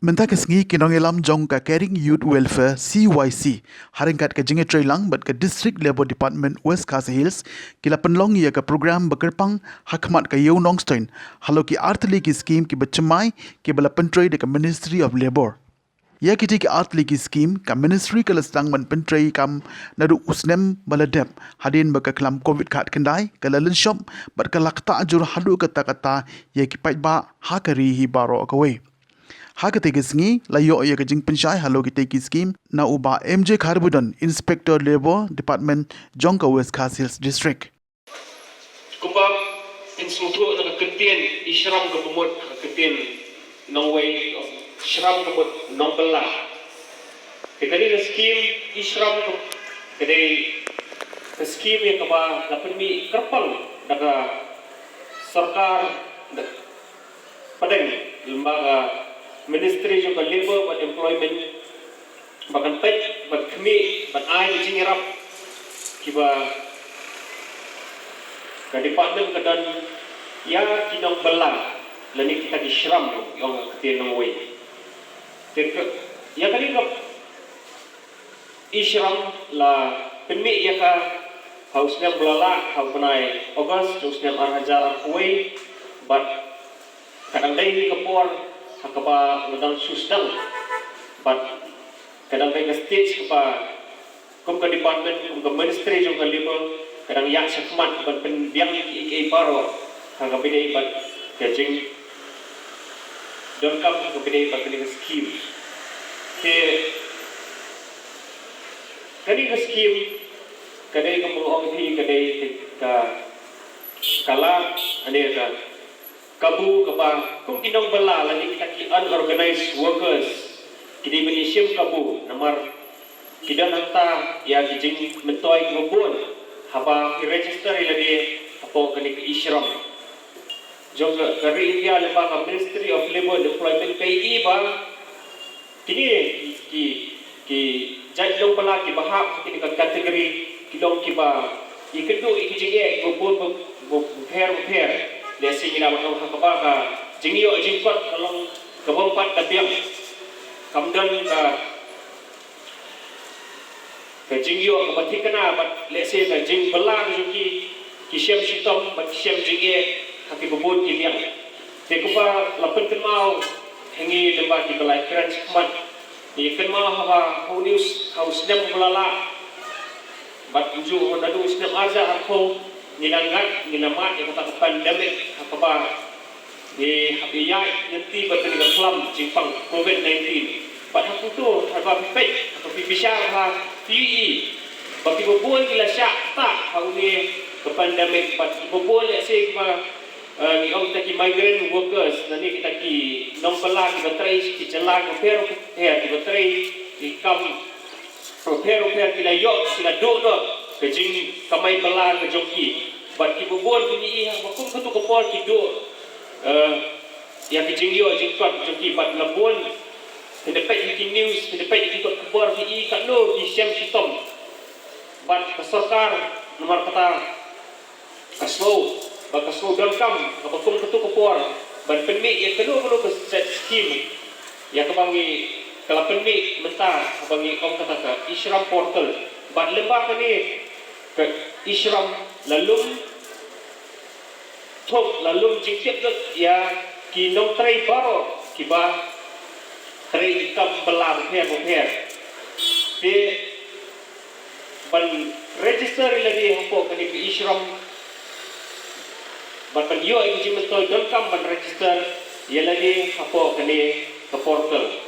Menta kesengi kinong elam jong ka Caring Youth Welfare CYC haringkat ke jengi trailang bat ke District Labour Department West Khasi Hills kila penlong ya ke program bekerpang hakmat ke Yeu Nongstein halo ki artli ki scheme ki bacemai ki bala pentrai de ke Ministry of Labour. Ya kiti ki artli ki scheme ka Ministry ke lestang man pentrai kam nadu usnem baladep hadin baka kelam COVID kat kendai ke lalun shop bat ke lakta ajur hadu kata-kata ya ki paitbah hakari hi baro kawe. Hak tegesngi layo ya kajing Pynshai halo kita ki scheme na uba MJ Kharbudan Inspector Labour Department Jongka West Khasi Hills District. Kupap insutu na ketien isram ke pemut ketien nongway isram ke pemut nongbylla. Kita ni scheme isram ke kedai scheme yang kaba dapat mi kerpang daga sarkar padang lembaga Ministry of Labour and Employment bahkan pet bat kami bat ai di rap kiba ke department kedan ya kinong bela lani kita di shram yang ketinong way ya kali kap ishram la pemi ya ka hausnya belala hau penai August hausnya arhajar way bat kadang dai kapor hakaba ngadang susdang but kadang kay stage kapa kum ka department kum ka ministry jong kalibo kadang yak sakmat ban penbiang ik paro hagabi bat kajing don kam hagabi bat ni scheme ke kani scheme kadai ka mo thi kadai ka kala ane ka kabu kapa kung kinong bala lagi kita ki unorganized workers kini benisiem kabu namar kidan hanta ya kijing mentoy grubun haba ki register lagi apo kani ki ishram jong kari India lembaga Ministry of Labour and Employment KI ba kini ki jadlong bala ki bahap kini ka kategori kidong ki ba ikedu ikijing grubun pair Desi kita bakal hakabaka jingyo jingkot kalong kabompat kabiang kamdan ka jingyo kabatikana bat lese ka jing belang juki kisyam shitom bat kisyam jinge haki bubun kiliang te kuba lapen kenmau hengi lemba di balai kran skmat ni kenmau haba news haus nem bulala bat uju honadu snap arza arko nilangat ninamat yang kata pandemik apa di habiyai nanti berkena kelam jipang COVID-19 pada aku tu harga pipet atau Pynshai ha PE bagi bobol gila syak tak hau ni ke pandemik bat bobol let's ni orang taki migrant workers nanti kita ki nongbylla kita try ki jalan repair kita try di kam repair kita yok kita dok kejing kamai belang ke joki bat ki bobol kini bakum ketu kepol ki do yang kejing yo jingkot joki bat labon kedepet ki news kedepet ki kepor ki kat no ki syam sitom bat sarkar nomor kata kaslo bat kaslo dalkam bakum ketu kepor ban penmi ya kelo ke set skhim ya kebangi kalau penmi menta kebangi kom kata ka ishram portal bat lembah ni ke ishram lalum thok lalum jingkep ya ki nong trai baro ki ba trai ikam belang her de ban register lagi hapo kani ki ishram ban yo iki jimentol don kam ban register ya lagi hapo kani ke portal